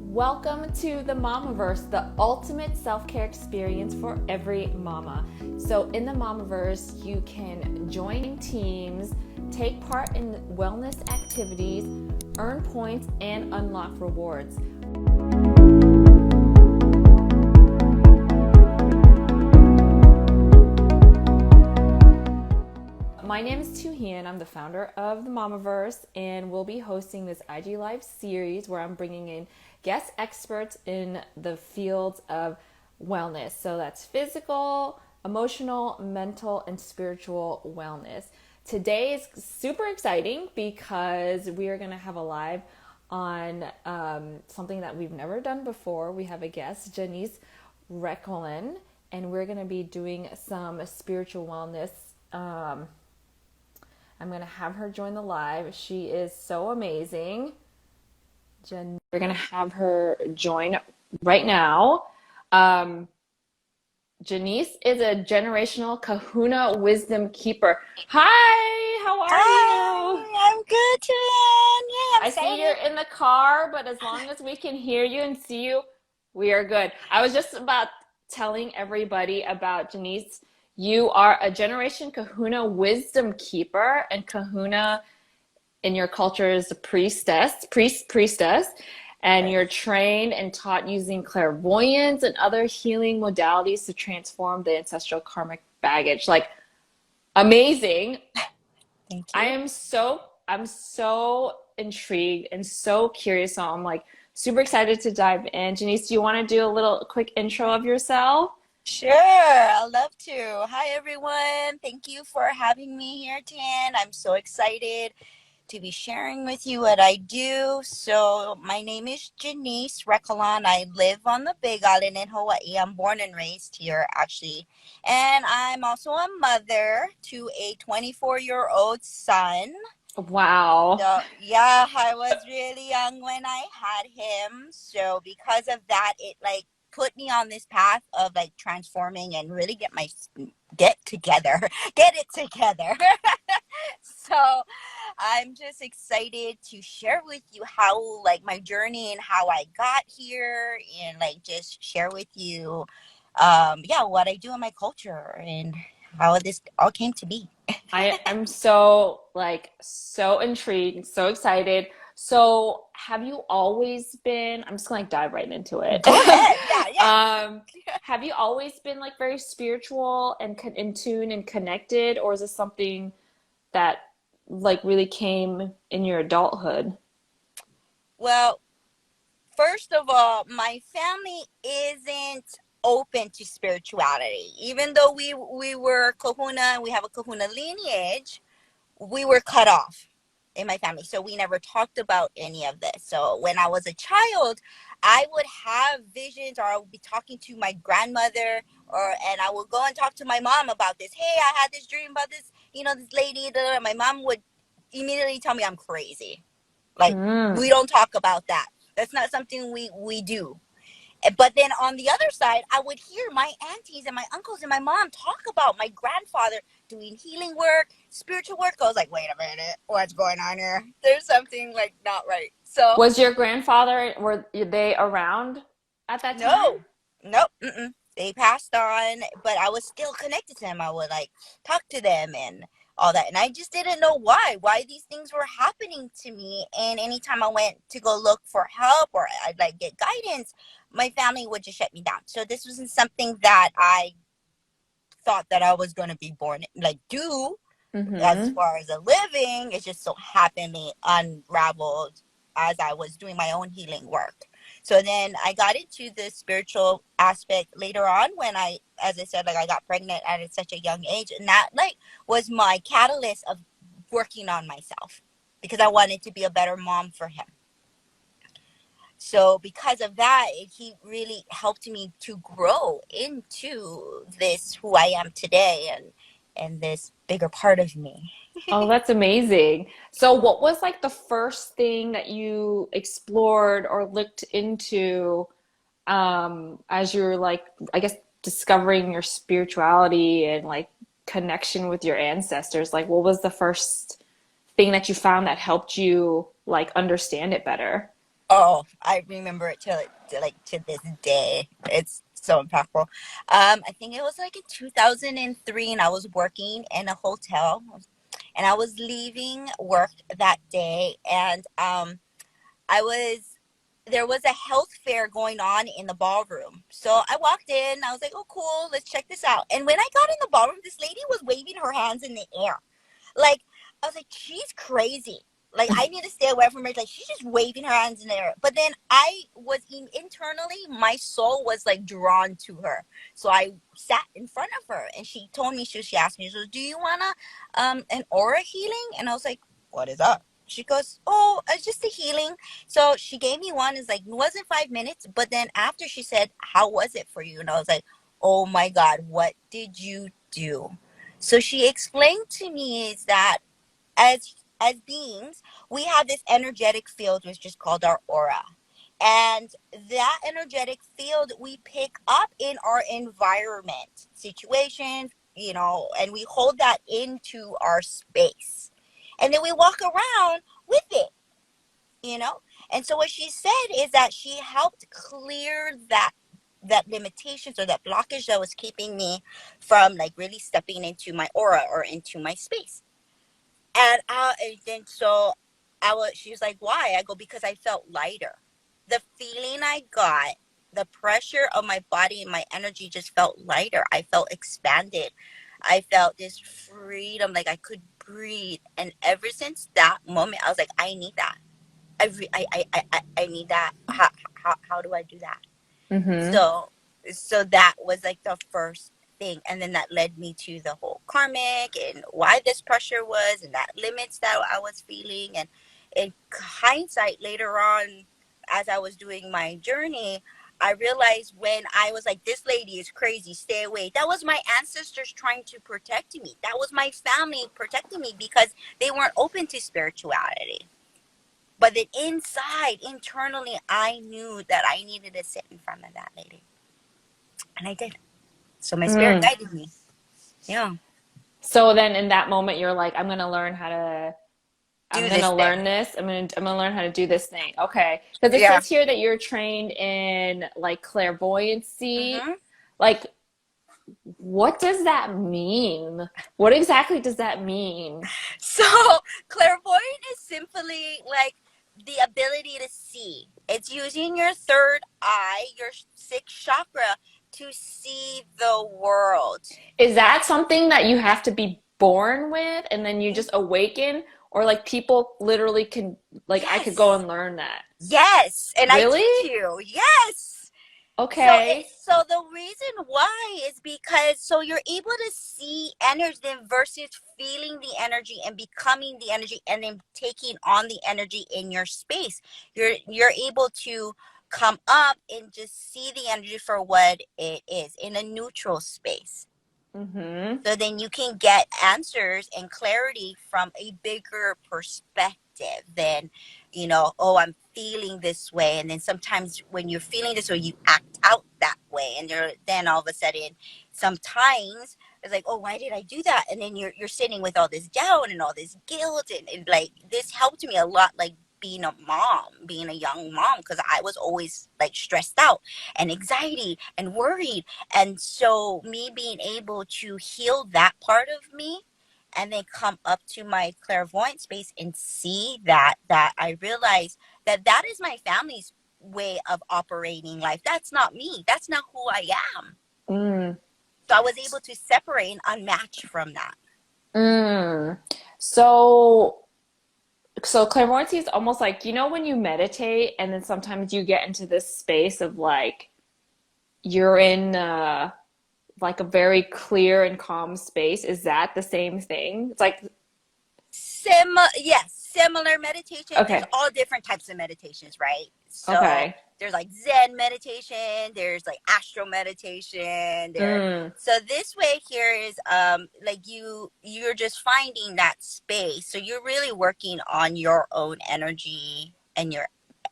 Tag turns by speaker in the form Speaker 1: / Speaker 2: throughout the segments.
Speaker 1: Welcome to the Mamaverse, the ultimate self-care experience for every mama. So in the Mamaverse, you can join teams, take part in wellness activities, earn points, and unlock rewards. My name is Tuhian. I'm the founder of the Mamaverse, and we'll be hosting this IG Live series where I'm bringing in guest experts in the fields of wellness. So that's physical, emotional, mental, and spiritual wellness. Today is super exciting because we are going to have a live on something that we've never done before. We have a guest, Janese Recolan, and we're going to be doing some spiritual wellness. I'm going to have her join the live. She is so amazing. We're going to have her join right now. Janese is a generational kahuna wisdom keeper. Hi, how are you?
Speaker 2: I'm good, Tuan. Yeah, I'm
Speaker 1: I
Speaker 2: excited.
Speaker 1: see you're in the car, but as long as we can hear you and see you, we are good. I was just about telling everybody about Janese. You are a generation kahuna wisdom keeper, and kahuna in your culture is a priestess, and you're trained and taught using clairvoyance and other healing modalities to transform the ancestral karmic baggage. Like, amazing.
Speaker 2: Thank you.
Speaker 1: I'm so intrigued and so curious. So I'm like super excited to dive in. Janese, do you want to do a little quick intro of yourself?
Speaker 2: Sure, I'd love to. Hi, everyone. Thank you for having me here, Tan. I'm so excited to be sharing with you what I do. So, my name is Janese Recolan. I live on the Big Island in Hawaii. I'm born and raised here, actually. And I'm also a mother to a 24-year-old son.
Speaker 1: Wow.
Speaker 2: So, yeah, I was really young when I had him. So because of that, it like put me on this path of like transforming and really get together, get it together. So I'm just excited to share with you how like my journey and how I got here and like just share with you yeah, what I do in my culture and how this all came to be.
Speaker 1: I'm so so intrigued, so excited. So have you always been, I'm just gonna like dive right into it.
Speaker 2: Go ahead. Yeah, yeah.
Speaker 1: Um, have you always been like very spiritual and in tune and connected, or is this something that like really came in your adulthood?
Speaker 2: Well, first of all, my family isn't open to spirituality. Even though we were kahuna, we have a kahuna lineage, we were cut off in my family. So we never talked about any of this. So when I was a child, I would have visions or I would be talking to my grandmother and I would go and talk to my mom about this. Hey, I had this dream about this, this lady. My mom would immediately tell me I'm crazy. Like,
Speaker 1: Mm.
Speaker 2: we don't talk about that. That's not something we do. But then on the other side, I would hear my aunties and my uncles and my mom talk about my grandfather doing healing work, spiritual work. I was like, wait a minute, what's going on here? There's something like not right. So
Speaker 1: Was your grandfather, were they around at that time?
Speaker 2: no, nope, they passed on, but I was still connected to them. I would like talk to them and all that. And I just didn't know why these things were happening to me. And anytime I went to go look for help or I'd like get guidance, my family would just shut me down. So this wasn't something that I thought that I was going to be born like do as
Speaker 1: Mm-hmm.
Speaker 2: far as a living. It just so happened me unraveled as I was doing my own healing work. So then I got into the spiritual aspect later on when as I said, like I got pregnant at such a young age, and that like was my catalyst of working on myself because I wanted to be a better mom for him. So because of that, he really helped me to grow into this who I am today and this bigger part of me.
Speaker 1: Oh, that's amazing. So what was like the first thing that you explored or looked into as you're like, I guess, discovering your spirituality and like connection with your ancestors? Like, what was the first thing that you found that helped you like understand it better?
Speaker 2: Oh, I remember it to this day. It's so impactful. I think it was like in 2003, and I was working in a hotel, and I was leaving work that day, and I was there was a health fair going on in the ballroom. So I walked in. I was like, "Oh, cool. Let's check this out." And when I got in the ballroom, this lady was waving her hands in the air. Like, I was like, she's crazy. Like, I need to stay away from her. Like, she's just waving her hands in the air. But then I was internally, my soul was like drawn to her. So I sat in front of her, and she told me, she asked me, so do you want an aura healing? And I was like, what is that? She goes, oh, it's just a healing. So she gave me one. It's like, it wasn't 5 minutes. But then after she said, how was it for you? And I was like, oh my God, what did you do? So she explained to me is that as beings, we have this energetic field which is called our aura. And that energetic field we pick up in our environment, situations, and we hold that into our space. And then we walk around with it, you know? And so what she said is that she helped clear that limitations or that blockage that was keeping me from like really stepping into my aura or into my space. And then so she was like, why? I go, because I felt lighter. The feeling I got, the pressure of my body and my energy just felt lighter. I felt expanded. I felt this freedom, like I could breathe. And ever since that moment, I was like, I need that. I need that. How do I do that?
Speaker 1: Mm-hmm.
Speaker 2: So that was like the first thing, and then that led me to the whole karmic and why this pressure was, and that limits that I was feeling. And in hindsight, later on, as I was doing my journey, I realized when I was like, this lady is crazy, stay away, that was my ancestors trying to protect me. That was my family protecting me because they weren't open to spirituality. But then internally, I knew that I needed to sit in front of that lady. And I did. So my spirit
Speaker 1: Mm.
Speaker 2: guided me. Yeah.
Speaker 1: So then in that moment, you're like, I'm
Speaker 2: Do
Speaker 1: gonna
Speaker 2: this
Speaker 1: learn
Speaker 2: thing.
Speaker 1: this. I'm gonna learn how to do this thing. Okay. Because it
Speaker 2: Yeah.
Speaker 1: says here that you're trained in like clairvoyancy.
Speaker 2: Hmm.
Speaker 1: Like, what does that mean? What exactly does that mean?
Speaker 2: So clairvoyant is simply like the ability to see. It's using your third eye, your sixth chakra, to see the world.
Speaker 1: Is that something that you have to be born with and then you just awaken? Or like people literally can, like, I could go
Speaker 2: Yes.
Speaker 1: and learn that?
Speaker 2: Yes. And I
Speaker 1: Really?
Speaker 2: teach you. Yes.
Speaker 1: Okay.
Speaker 2: So the reason why is because so you're able to see energy versus feeling the energy and becoming the energy and then taking on the energy in your space. You're able to come up and just see the energy for what it is in a neutral space.
Speaker 1: Mm-hmm.
Speaker 2: So then you can get answers and clarity from a bigger perspective than, oh, I'm feeling this way. And then sometimes when you're feeling this way, you act out that way. And then all of a sudden, sometimes it's like, oh, why did I do that? And then you're sitting with all this doubt and all this guilt. And like, this helped me a lot, like being a mom, being a young mom, because I was always like stressed out and anxiety and worried. And so me being able to heal that part of me and then come up to my clairvoyant space and see that I realize that is my family's way of operating life. That's not me. That's not who I am.
Speaker 1: Mm.
Speaker 2: So I was able to separate and unmatch from that.
Speaker 1: Mm. So, so clairvoyancy is almost like, when you meditate and then sometimes you get into this space of like, you're in like a very clear and calm space. Is that the same thing? It's like,
Speaker 2: Yes, similar meditations. There's
Speaker 1: okay,
Speaker 2: all different types of meditations, right? So
Speaker 1: okay.
Speaker 2: there's like Zen meditation, there's like astral meditation,
Speaker 1: Mm,
Speaker 2: so this way here is like you're just finding that space. So you're really working on your own energy and your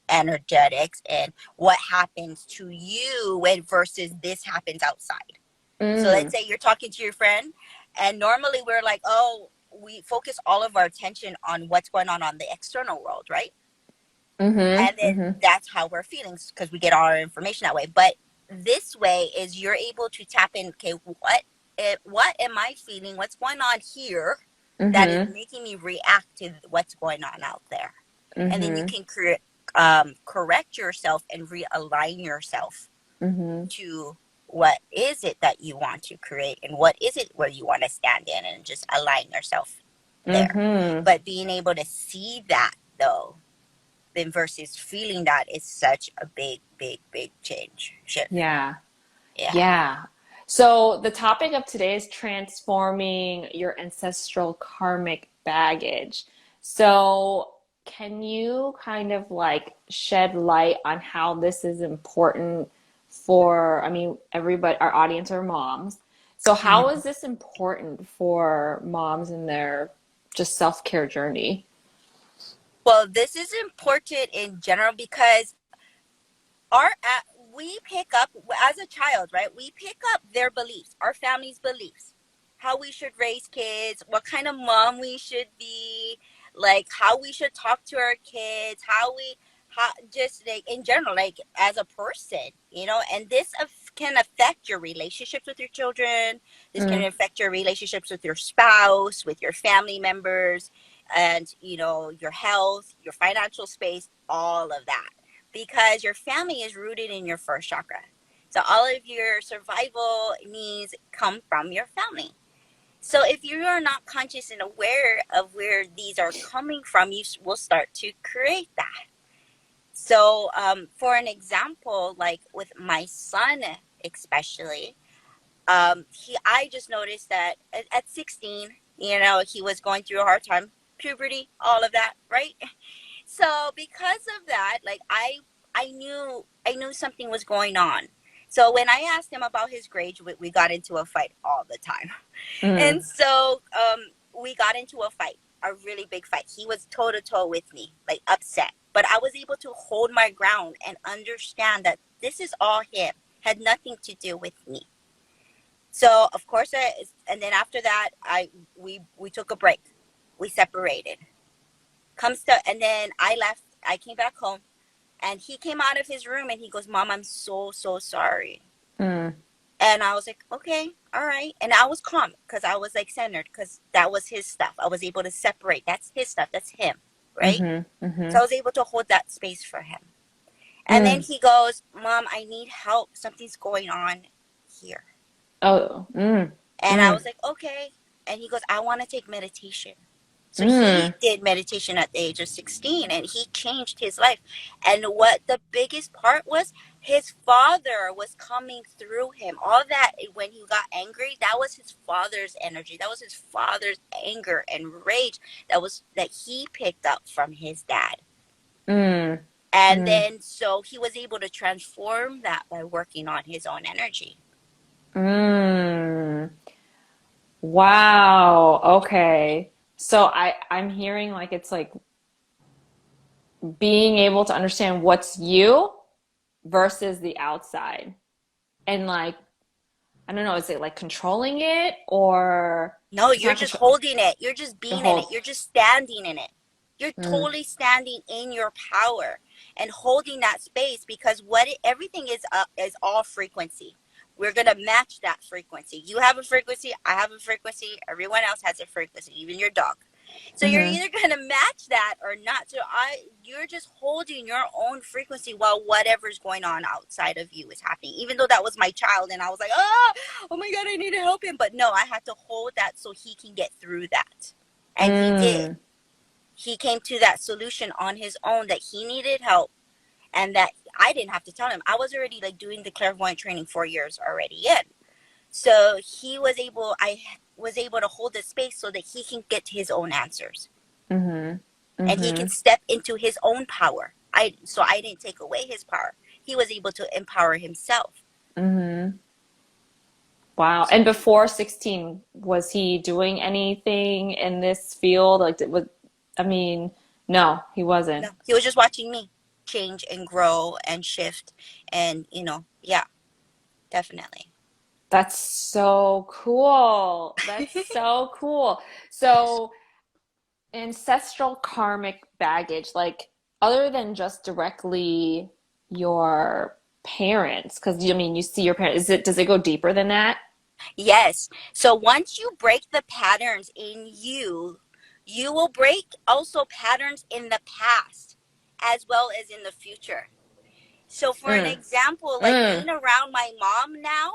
Speaker 2: energetics and what happens to you when versus this happens outside. So let's
Speaker 1: mm,
Speaker 2: say you're talking to your friend, and normally we're like, oh, we focus all of our attention on what's going on the external world, right?
Speaker 1: Mm-hmm.
Speaker 2: And then
Speaker 1: Mm-hmm.
Speaker 2: that's how we're feeling, because we get all our information that way. But this way is you're able to tap in. Okay, what am I feeling? What's going on here that is
Speaker 1: Mm-hmm.
Speaker 2: making me react to what's going on out there? And then you
Speaker 1: Mm-hmm.
Speaker 2: can correct yourself and realign yourself
Speaker 1: Mm-hmm.
Speaker 2: to what is it that you want to create, and what is it where you want to stand in, and just align yourself there.
Speaker 1: Mm-hmm.
Speaker 2: But being able to see that, though, then versus feeling that, is such a big, big, big change shift.
Speaker 1: Yeah.
Speaker 2: Yeah.
Speaker 1: Yeah. So the topic of today is transforming your ancestral karmic baggage. So can you kind of like shed light on how this is important for, I mean, everybody, our audience are moms. So how
Speaker 2: Mhm.
Speaker 1: is this important for moms in their just self-care journey?
Speaker 2: Well, this is important in general because our we pick up, as a child, right? We pick up their beliefs, our family's beliefs, how we should raise kids, what kind of mom we should be, like how we should talk to our kids, how just like in general, like as a person, and this can affect your relationships with your children. This can
Speaker 1: Mm,
Speaker 2: affect your relationships with your spouse, with your family members, and your health, your financial space, all of that, because your family is rooted in your first chakra. So all of your survival needs come from your family. So if you are not conscious and aware of where these are coming from, you will start to create that. So for an example, like with my son, especially, I just noticed that at 16, he was going through a hard time, puberty, all of that, right? So because of that, like I knew something was going on. So when I asked him about his grades, we got into a fight all the time.
Speaker 1: mm,
Speaker 2: And so we got into a fight, a really big fight. He was toe to toe with me, like upset. But I was able to hold my ground and understand that this is all him, had nothing to do with me. So of course, and then after that, we took a break, we separated. And then I left. I came back home, and he came out of his room and he goes, "Mom, I'm so, so sorry."
Speaker 1: mm,
Speaker 2: And I was like, "Okay, all right." And I was calm because I was like centered, because that was his stuff. I was able to separate. That's his stuff. That's him. Right.
Speaker 1: mm-hmm,
Speaker 2: So
Speaker 1: mm-hmm,
Speaker 2: I was able to hold that space for him. And then
Speaker 1: mm.
Speaker 2: he goes, "Mom, I need help. Something's going on here."
Speaker 1: Oh,
Speaker 2: And I
Speaker 1: mm,
Speaker 2: was like, "Okay." And he goes, "I want to take meditation." So he
Speaker 1: mm,
Speaker 2: did meditation at the age of 16, and he changed his life. And what the biggest part was, his father was coming through him. All that, when he got angry, that was his father's energy. That was his father's anger and rage that he picked up from his dad.
Speaker 1: mm,
Speaker 2: And
Speaker 1: mm,
Speaker 2: then so he was able to transform that by working on his own energy.
Speaker 1: mm. Wow. Okay. So I'm hearing like it's like being able to understand what's you versus the outside. And like I don't know, is it like controlling it or
Speaker 2: No,
Speaker 1: it's
Speaker 2: you're
Speaker 1: not
Speaker 2: just
Speaker 1: control
Speaker 2: holding it. You're just
Speaker 1: the
Speaker 2: being in it.
Speaker 1: whole
Speaker 2: You're just standing in it. You're
Speaker 1: mm,
Speaker 2: totally standing in your power and holding that space, because everything is all frequency. We're gonna match that frequency. You have a frequency. I have a frequency. Everyone else has a frequency. Even your dog. So you're
Speaker 1: mm-hmm,
Speaker 2: either gonna match that or not. You're just holding your own frequency while whatever's going on outside of you is happening. Even though that was my child, and I was like, oh my God, I need to help him. But no, I had to hold that so he can get through that. And he did.
Speaker 1: mm,
Speaker 2: He came to that solution on his own, that he needed help, and that I didn't have to tell him. I was already like doing the clairvoyant training 4 years already in. So I was able to hold the space so that he can get to his own answers,
Speaker 1: mm-hmm,
Speaker 2: and he
Speaker 1: mm-hmm,
Speaker 2: can step into his own power. I didn't take away his power. He was able to empower himself.
Speaker 1: mm-hmm. Wow. And before 16, was he doing anything in this field? Like, I mean, no, he wasn't.
Speaker 2: No, he was just watching me change and grow and shift, and yeah, definitely.
Speaker 1: That's so cool. That's so cool. So, ancestral karmic baggage, like, other than just directly your parents, because I mean, you see your parents, does it go deeper than that?
Speaker 2: Yes. So once you break the patterns in you, you will break also patterns in the past as well as in the future. So for an
Speaker 1: Mm,
Speaker 2: example, like
Speaker 1: mm,
Speaker 2: being around my mom now,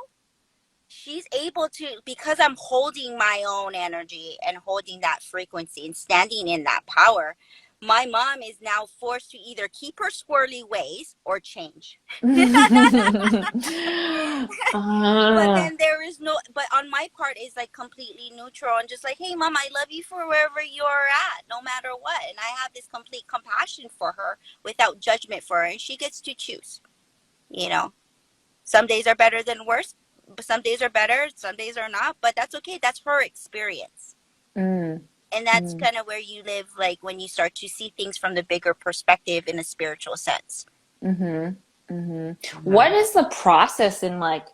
Speaker 2: she's able to, because I'm holding my own energy and holding that frequency and standing in that power. My mom is now forced to either keep her squirrely ways or change. But
Speaker 1: uh,
Speaker 2: then there is no, but on my part is like completely neutral and just like, hey mom, I love you for wherever you're at, no matter what. And I have this complete compassion for her without judgment for her. And she gets to choose, you know. Some days are better than worse. Some days are better, some days are not, but that's okay. That's her experience.
Speaker 1: mm,
Speaker 2: And that's
Speaker 1: mm,
Speaker 2: kind of where you live, like when you start to see things from the bigger perspective in a spiritual sense.
Speaker 1: mm-hmm, mm-hmm.
Speaker 2: Mhm.
Speaker 1: What is the process in like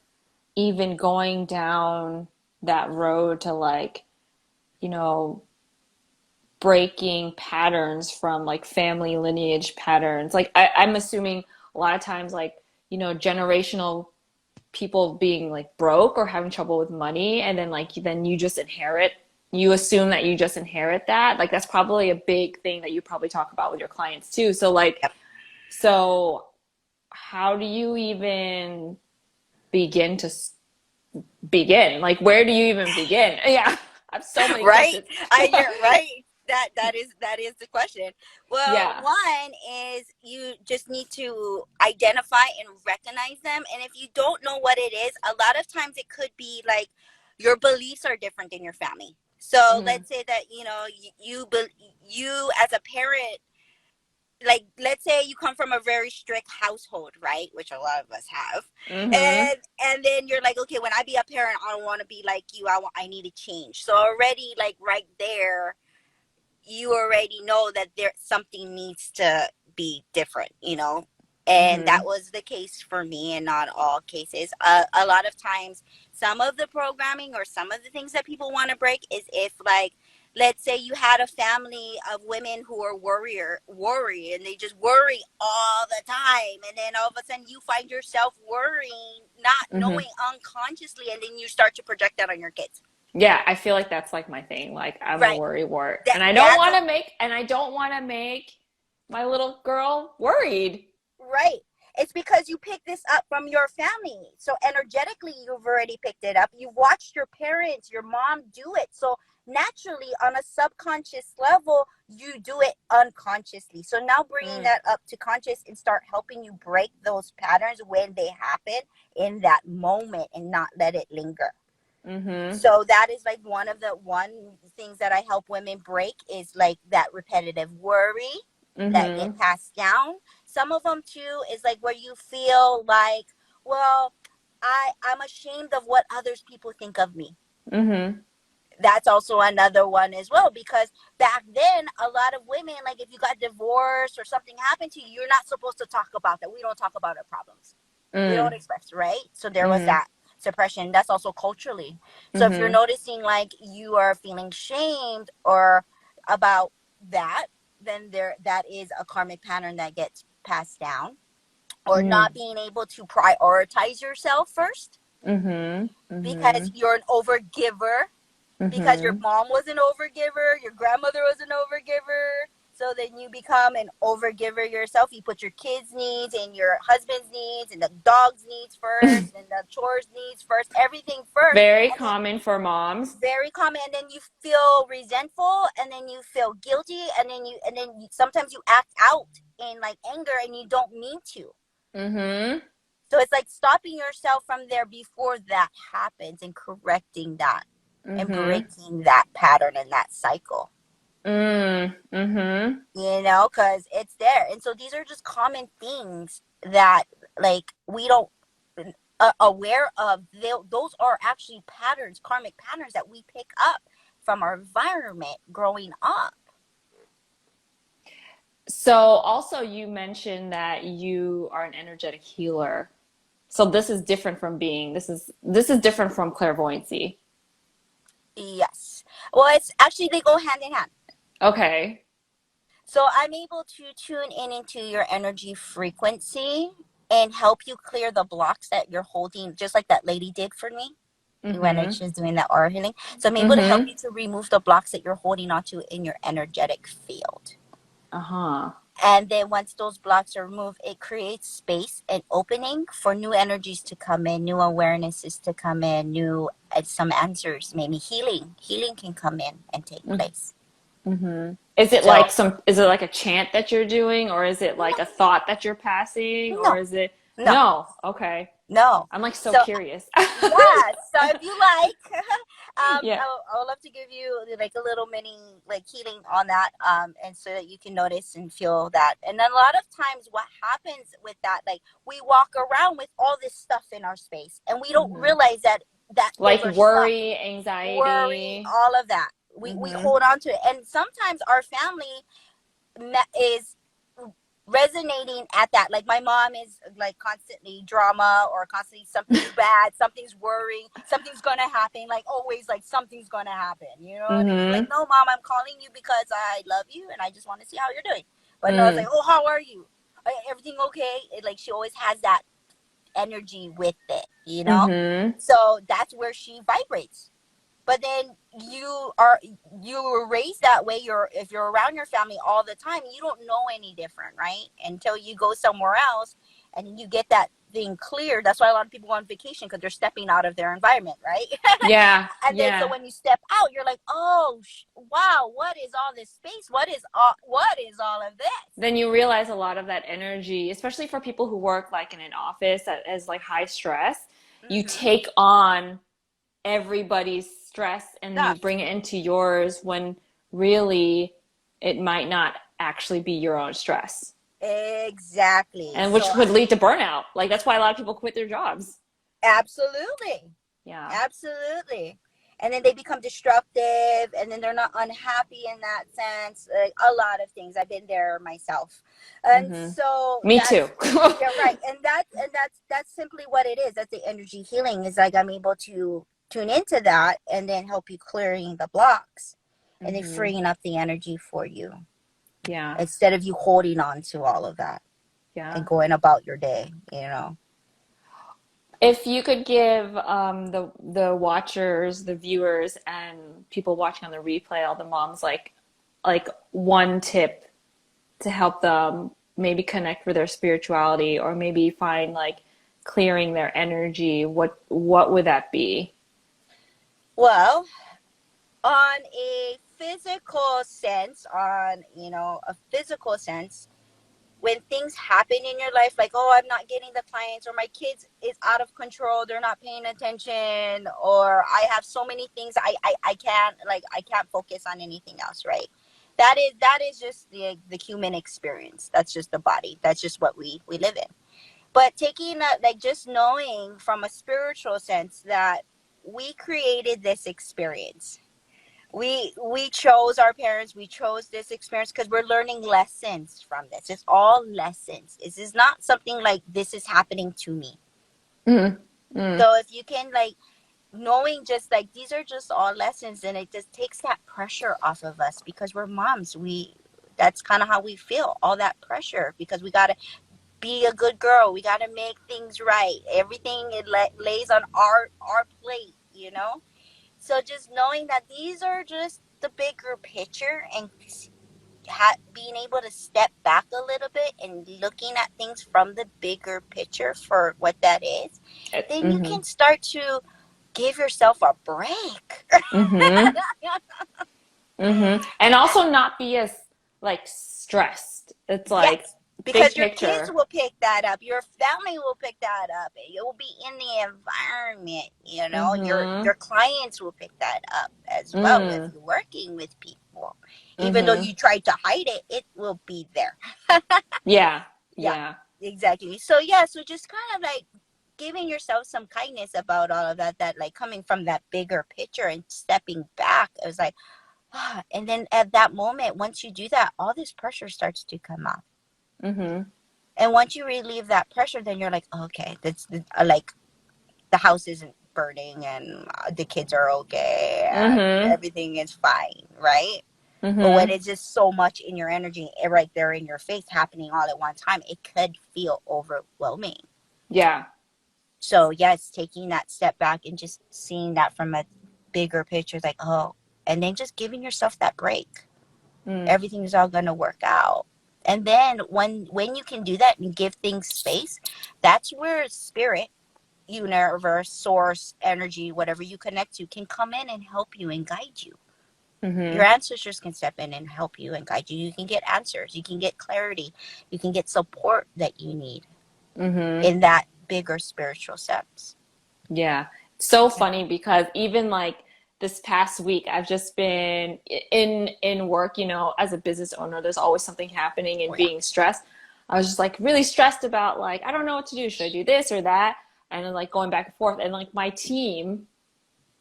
Speaker 1: even going down that road to like, you know, breaking patterns from like family lineage patterns? Like I'm assuming a lot of times like, generational people being like broke or having trouble with money, and then like then you assume that you just inherit that. Like that's probably a big thing that you probably talk about with your clients too. So like,
Speaker 2: Yep.
Speaker 1: so how do you even begin to begin? Like where do you even begin? Yeah, I have so many
Speaker 2: Right?
Speaker 1: questions.
Speaker 2: You're right. That is the question. Well,
Speaker 1: Yeah.
Speaker 2: one is you just need to identify and recognize them. And if you don't know what it is, a lot of times it could be like your beliefs are different in your family. So
Speaker 1: Mm-hmm.
Speaker 2: let's say that you as a parent, like let's say you come from a very strict household, right, which a lot of us have,
Speaker 1: Mm-hmm.
Speaker 2: and then you're like, okay, when I be a parent, I don't want to be like you. I need to change. So already, like right there, you already know that there something needs to be different, and that
Speaker 1: Mm-hmm.
Speaker 2: was the case for me in not all cases. A lot of times, some of the programming or some of the things that people want to break is if, like, let's say you had a family of women who are worry, and they just worry all the time, and then all of a sudden you find yourself worrying, not
Speaker 1: Mm-hmm.
Speaker 2: knowing unconsciously, and then you start to project that on your kids.
Speaker 1: Yeah, I feel like that's like my thing. Like I'm a
Speaker 2: Right.
Speaker 1: worry wart,
Speaker 2: that
Speaker 1: and I don't
Speaker 2: that's
Speaker 1: want
Speaker 2: a,
Speaker 1: to make and I don't want to make my little girl worried.
Speaker 2: Right. It's because you picked this up from your family. So energetically, you've already picked it up. You've watched your parents, your mom do it. So naturally, on a subconscious level, you do it unconsciously. So now bringing
Speaker 1: Mm,
Speaker 2: that up to conscious and start helping you break those patterns when they happen in that moment and not let it linger.
Speaker 1: mm-hmm.
Speaker 2: So that is like one things that I help women break is like that repetitive worry that get
Speaker 1: Mm-hmm.
Speaker 2: passed down. Some of them too is like where you feel like, well, I'm ashamed of what others people think of me.
Speaker 1: Mm-hmm.
Speaker 2: That's also another one as well, because back then a lot of women, like if you got divorced or something happened to you, you're not supposed to talk about that. We don't talk about our problems, we don't
Speaker 1: Mm,
Speaker 2: express, right? So there was
Speaker 1: mm-hmm.
Speaker 2: that suppression. That's also culturally. So if you're
Speaker 1: Mm-hmm.
Speaker 2: noticing like you are feeling shamed or about that, then that is a karmic pattern that gets passed down. Or not
Speaker 1: Mm,
Speaker 2: being able to prioritize yourself first
Speaker 1: mm-hmm. Mm-hmm.
Speaker 2: because you're an overgiver, because your
Speaker 1: Mm-hmm.
Speaker 2: mom was an overgiver, your grandmother was an overgiver. So then you become an overgiver yourself. You put your kids' needs and your husband's needs and the dog's needs first and the chores needs first, everything first.
Speaker 1: Very
Speaker 2: And then
Speaker 1: common for moms.
Speaker 2: very common, and then you feel resentful, and then you feel guilty, sometimes you act out in like anger and you don't mean to.
Speaker 1: Mm-hmm.
Speaker 2: So it's like stopping yourself from there before that happens and correcting that and
Speaker 1: Mm-hmm.
Speaker 2: breaking that pattern and that cycle,
Speaker 1: Mm, mm-hmm.
Speaker 2: because it's there. And so these are just common things that, like, we don't aware of. Those are actually patterns, karmic patterns that we pick up from our environment growing up.
Speaker 1: So also you mentioned that you are an energetic healer. So this is different from clairvoyancy.
Speaker 2: Yes. Well, it's actually, they go hand in hand.
Speaker 1: Okay.
Speaker 2: So I'm able to tune in into your energy frequency and help you clear the blocks that you're holding, just like that lady did for me when
Speaker 1: Mm-hmm.
Speaker 2: she was doing that aura healing. So I'm able to help
Speaker 1: Mm-hmm.
Speaker 2: you to remove the blocks that you're holding onto in your energetic field.
Speaker 1: Uh-huh.
Speaker 2: And then once those blocks are removed, it creates space and opening for new energies to come in, new awarenesses to come in, new some answers, maybe healing can come in and take place.
Speaker 1: Mm-hmm. Is it
Speaker 2: So
Speaker 1: like is it like a chant that you're doing, or is it like a thought that you're passing, or
Speaker 2: no,
Speaker 1: is it
Speaker 2: no,
Speaker 1: no? Okay.
Speaker 2: no.
Speaker 1: I'm like so
Speaker 2: So
Speaker 1: curious.
Speaker 2: yeah, so if you like,
Speaker 1: Yeah.
Speaker 2: I would love to give you like a little mini like healing on that, and so that you can notice and feel that. And then a lot of times, what happens with that, like we walk around with all this stuff in our space, and we don't
Speaker 1: Mm-hmm.
Speaker 2: realize that those
Speaker 1: Like
Speaker 2: are stuff,
Speaker 1: worry,
Speaker 2: worry,
Speaker 1: anxiety.
Speaker 2: all of that. We
Speaker 1: Mm-hmm.
Speaker 2: hold on to it, and sometimes our family is resonating at that. Like my mom is like constantly drama, or constantly something's bad, something's worrying, something's gonna happen, like always, like something's gonna happen, you know. And it's like,
Speaker 1: Mm-hmm.
Speaker 2: no mom, I'm calling you because I love you and I just want to see how you're doing. But no, it's like,
Speaker 1: Mm.
Speaker 2: oh, how are you, everything okay? Like she always has that energy with it, you know.
Speaker 1: Mm-hmm.
Speaker 2: So that's where she vibrates. But then you were raised that way. If you're around your family all the time, you don't know any different, right? Until you go somewhere else and you get that thing cleared. That's why a lot of people go on vacation, because they're stepping out of their environment, right?
Speaker 1: Yeah.
Speaker 2: And then so
Speaker 1: Yeah.
Speaker 2: when you step out, you're like, oh wow, what is all this space? What is all of this?
Speaker 1: Then you realize a lot of that energy, especially for people who work like in an office that is like high stress, you
Speaker 2: Mm-hmm.
Speaker 1: take on everybody's stress and you
Speaker 2: Stuff.
Speaker 1: bring it into yours when really it might not actually be your own stress.
Speaker 2: Exactly.
Speaker 1: And
Speaker 2: So
Speaker 1: which could lead to burnout. Like that's why a lot of people quit their jobs.
Speaker 2: absolutely.
Speaker 1: Yeah.
Speaker 2: Absolutely. And then they become destructive, and then they're not unhappy in that sense. Like a lot of things. I've been there myself. And
Speaker 1: Hmm.
Speaker 2: so
Speaker 1: Me too.
Speaker 2: that's, yeah, right. And that's simply what it is. That's the energy healing, is like I'm able to tune into that and then help you clearing the blocks and then
Speaker 1: Hmm.
Speaker 2: freeing up the energy for you,
Speaker 1: Yeah.
Speaker 2: instead of you holding on to all of that and
Speaker 1: Yeah.
Speaker 2: going about your day, you know.
Speaker 1: If you could give the watchers, the viewers, and people watching on the replay, all the moms, like one tip to help them maybe connect with their spirituality or maybe find like clearing their energy, what would that be?
Speaker 2: Well, on a physical sense, when things happen in your life, like, oh, I'm not getting the clients, or my kids is out of control, they're not paying attention, or I have so many things, I can't focus on anything else, right? That is just the human experience. That's just the body. That's just what we live in. But taking that, like, just knowing from a spiritual sense that we created this experience, we chose our parents, we chose this experience because we're learning lessons from this. It's all lessons. This is not something like this is happening to me.
Speaker 1: Mm, mm,
Speaker 2: So if you can, like, knowing just like these are just all lessons, and it just takes that pressure off of us, because we're moms. That's kind of how we feel, all that pressure, because we got to be a good girl, we got to make things right, everything lays on our plate, you know. So just knowing that these are just the bigger picture, and being able to step back a little bit and looking at things from the bigger picture for what that is, then you
Speaker 1: mm-hmm,
Speaker 2: can start to give yourself a break.
Speaker 1: mm-hmm, mm-hmm. And also not be as like stressed. It's like
Speaker 2: Yes,
Speaker 1: big
Speaker 2: because your kids
Speaker 1: picture.
Speaker 2: will pick that up. Your family will pick that up. It will be in the environment, you know. Your
Speaker 1: Mm-hmm.
Speaker 2: clients will pick that up as well if
Speaker 1: Mm,
Speaker 2: you're working with people. Even though
Speaker 1: mm-hmm.
Speaker 2: you try to hide it, it will be there.
Speaker 1: Yeah.
Speaker 2: Yeah,
Speaker 1: Yeah.
Speaker 2: exactly. So yeah, so just kind of like giving yourself some kindness about all of that like coming from that bigger picture and stepping back. It was like, ah, and then at that moment, once you do that, all this pressure starts to come off.
Speaker 1: Mm-hmm.
Speaker 2: And once you relieve that pressure, then you're like, okay, like the house isn't burning, and the kids are okay, and
Speaker 1: Mm-hmm.
Speaker 2: everything is fine, right? But when
Speaker 1: Mm-hmm.
Speaker 2: it's just so much in your energy right there in your face happening all at one time, it could feel overwhelming.
Speaker 1: Yeah.
Speaker 2: So yes, taking that step back and just seeing that from a bigger picture, like, oh, and then just giving yourself that break.
Speaker 1: Mm.
Speaker 2: Everything's all gonna work out. And then when you can do that and give things space, that's where spirit, universe, source, energy, whatever you connect to, can come in and help you and guide you. Your
Speaker 1: Mm-hmm.
Speaker 2: ancestors can step in and help you and guide you. You can get answers, you can get clarity, you can get support that you need
Speaker 1: Mm-hmm.
Speaker 2: in that bigger spiritual sense.
Speaker 1: Yeah. So
Speaker 2: Yeah.
Speaker 1: funny because even like this past week, I've just been in work, you know, as a business owner, there's always something happening and
Speaker 2: Oh yeah.
Speaker 1: being stressed. I was just like really stressed about like, I don't know what to do. Should I do this or that? And then like going back and forth. And like my team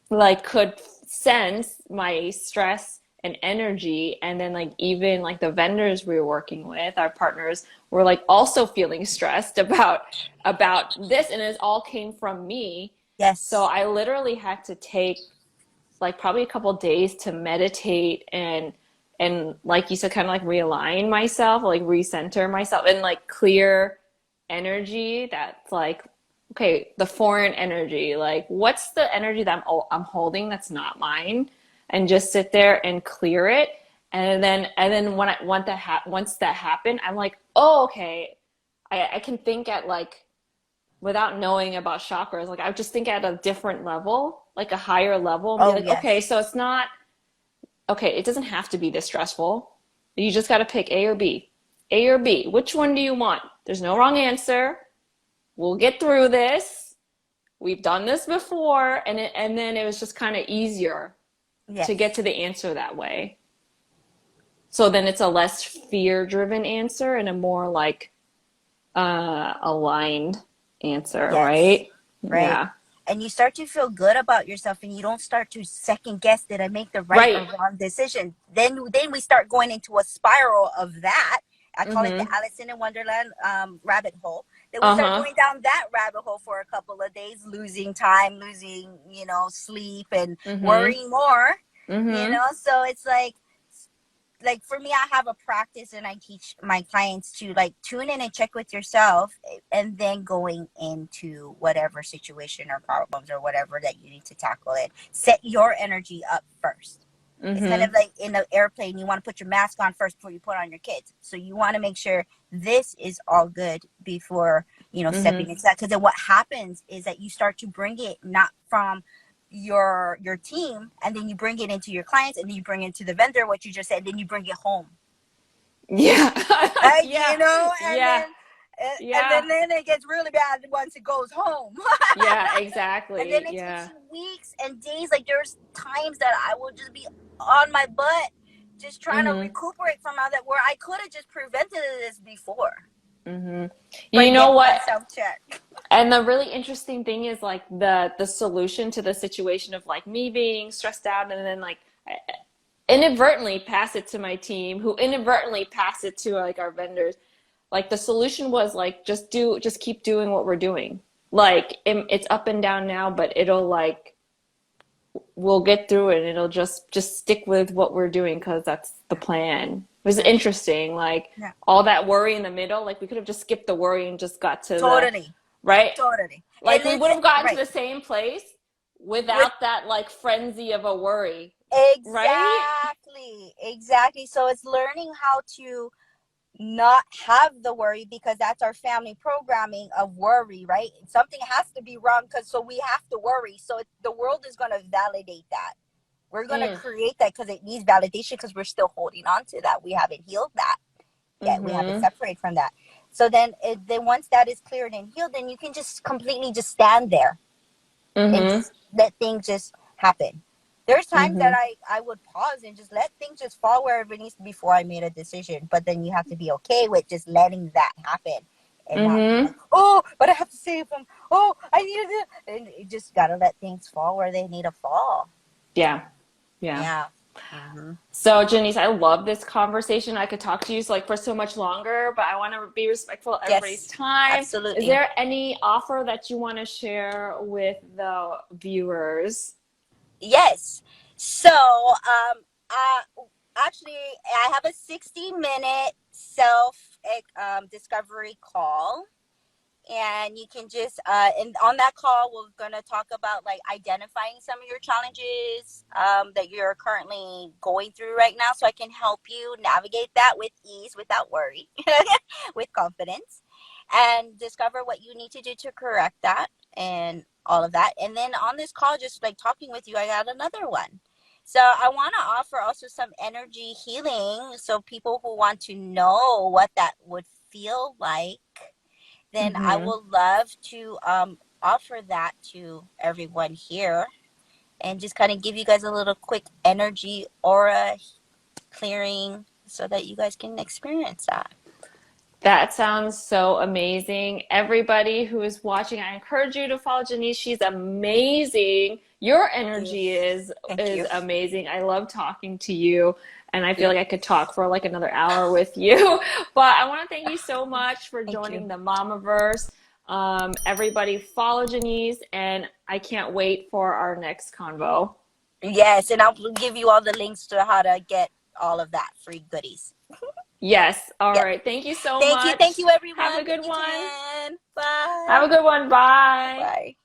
Speaker 1: like could sense my stress and energy, and then like even like the vendors we were working with, our partners, were like also feeling stressed about this, and it all came from me. So
Speaker 2: Yes.
Speaker 1: I literally had to take like probably a couple days to meditate and like you said, kind of like realign myself, like recenter myself, and like clear energy that's like, okay, the foreign energy, like what's the energy that I'm holding that's not mine, and just sit there and clear it. And then when I once that happened, I'm like, oh, okay, I can think at like, without knowing about chakras, like I would just think at a different level, like a higher level, and be
Speaker 2: Oh
Speaker 1: like, okay,
Speaker 2: yes.
Speaker 1: so it's not, okay, it doesn't have to be this stressful. You just got to pick A or B. A or B. Which one do you want? There's no wrong answer. We'll get through this. We've done this before, and then it was just kind of easier to get
Speaker 2: Yes.
Speaker 1: to the answer that way. So then it's a less fear-driven answer and a more like aligned answer,
Speaker 2: Yes.
Speaker 1: right?
Speaker 2: Right.
Speaker 1: Yeah.
Speaker 2: And you start to feel good about yourself, and you don't start to second guess, did I make the right or
Speaker 1: Right.
Speaker 2: wrong decision? Then we start going into a spiral of that. I call it the
Speaker 1: Mm-hmm.
Speaker 2: Alice in Wonderland rabbit hole. Then we start
Speaker 1: Uh-huh.
Speaker 2: going down that rabbit hole for a couple of days, losing time, losing, sleep, and
Speaker 1: Mm-hmm.
Speaker 2: worrying more.
Speaker 1: Mm-hmm.
Speaker 2: So it's like for me, I have a practice, and I teach my clients to like tune in and check with yourself, and then going into whatever situation or problems or whatever that you need to tackle it, set your energy up first. It's kind of
Speaker 1: Mm-hmm.
Speaker 2: like in an airplane, you want to put your mask on first before you put on your kids. So you want to make sure this is all good before stepping
Speaker 1: Mm-hmm.
Speaker 2: into that, because then what happens is that you start to bring it not from your team, and then you bring it into your clients, and then you bring it to the vendor, what you just said, then you bring it home.
Speaker 1: Yeah.
Speaker 2: Right,
Speaker 1: Yeah.
Speaker 2: and
Speaker 1: Yeah.
Speaker 2: then
Speaker 1: Yeah.
Speaker 2: then it gets really bad once it goes home.
Speaker 1: Yeah,
Speaker 2: And then
Speaker 1: exactly.
Speaker 2: it takes
Speaker 1: Yeah.
Speaker 2: you weeks and days. Like there's times that I will just be on my butt just trying to
Speaker 1: Mm-hmm.
Speaker 2: recuperate from all that, where I could have just prevented this before
Speaker 1: Mm-hmm.
Speaker 2: by
Speaker 1: You know
Speaker 2: getting
Speaker 1: what?
Speaker 2: myself checked.
Speaker 1: And the really interesting thing is like the solution to the situation of like me being stressed out, and then like I inadvertently pass it to my team, who inadvertently pass it to like our vendors. Like the solution was like just keep doing what we're doing. Like it's up and down now, but it'll like, we'll get through it, and it'll just stick with what we're doing because that's the plan. It was
Speaker 2: Yeah,
Speaker 1: interesting, like
Speaker 2: yeah,
Speaker 1: all that worry in the middle, like we could have just skipped the worry and just got to the
Speaker 2: totally,
Speaker 1: right,
Speaker 2: totally. And
Speaker 1: like we
Speaker 2: it's
Speaker 1: would have gotten to
Speaker 2: right
Speaker 1: the same place
Speaker 2: with
Speaker 1: without that like frenzy of a worry, right?
Speaker 2: exactly. So it's learning how to not have the worry, because that's our family programming of worry, right? Something has to be wrong, because so we have to worry. So the world is going to validate that. We're going to
Speaker 1: Mm.
Speaker 2: create that because it needs validation, because we're still holding on to that. We haven't healed that yet. We haven't
Speaker 1: Mm-hmm.
Speaker 2: separated from that. So then once that is cleared and healed, then you can just completely just stand there and
Speaker 1: Mm-hmm.
Speaker 2: just let things just happen. There's times that
Speaker 1: Mm-hmm.
Speaker 2: I would pause and just let things just fall wherever it needs to before I made a decision. But then you have to be okay with just letting that happen and not be like,
Speaker 1: Mm-hmm.
Speaker 2: oh, but I have to save them. Oh, I need to. And you just gotta let things fall where they need to fall.
Speaker 1: Yeah. Yeah.
Speaker 2: Yeah. Mm-hmm.
Speaker 1: So, Janice, I love this conversation. I could talk to you like for so much longer, but I want to be respectful of everybody's
Speaker 2: Yes,
Speaker 1: time. Is
Speaker 2: absolutely.
Speaker 1: there any offer that you want to share with the viewers?
Speaker 2: Yes. So, actually, I have a 60-minute self discovery call. And you can just and on that call we're going to talk about like identifying some of your challenges that you're currently going through right now, so I can help you navigate that with ease, without worry, with confidence, and discover what you need to do to correct that and all of that. And then on this call, just like talking with you, I got another one. So I want to offer also some energy healing, so people who want to know what that would feel like, then I will love to offer that to everyone here, and just kind of give you guys a little quick energy aura clearing so that you guys can experience that.
Speaker 1: That sounds so amazing. Everybody who is watching, I encourage you to follow Janese. She's amazing. Your energy is amazing. I love talking to you, and I feel like I could talk for like another hour with you. But I want to thank you so much for joining the Mamaverse. Everybody follow Janese, and I can't wait for our next convo.
Speaker 2: Yes, and I'll give you all the links to how to get all of that free goodies.
Speaker 1: Yes. All right. Thank you so much.
Speaker 2: Thank you, everyone.
Speaker 1: Have a good one.
Speaker 2: Bye.
Speaker 1: Have a good one. Bye.
Speaker 2: Bye.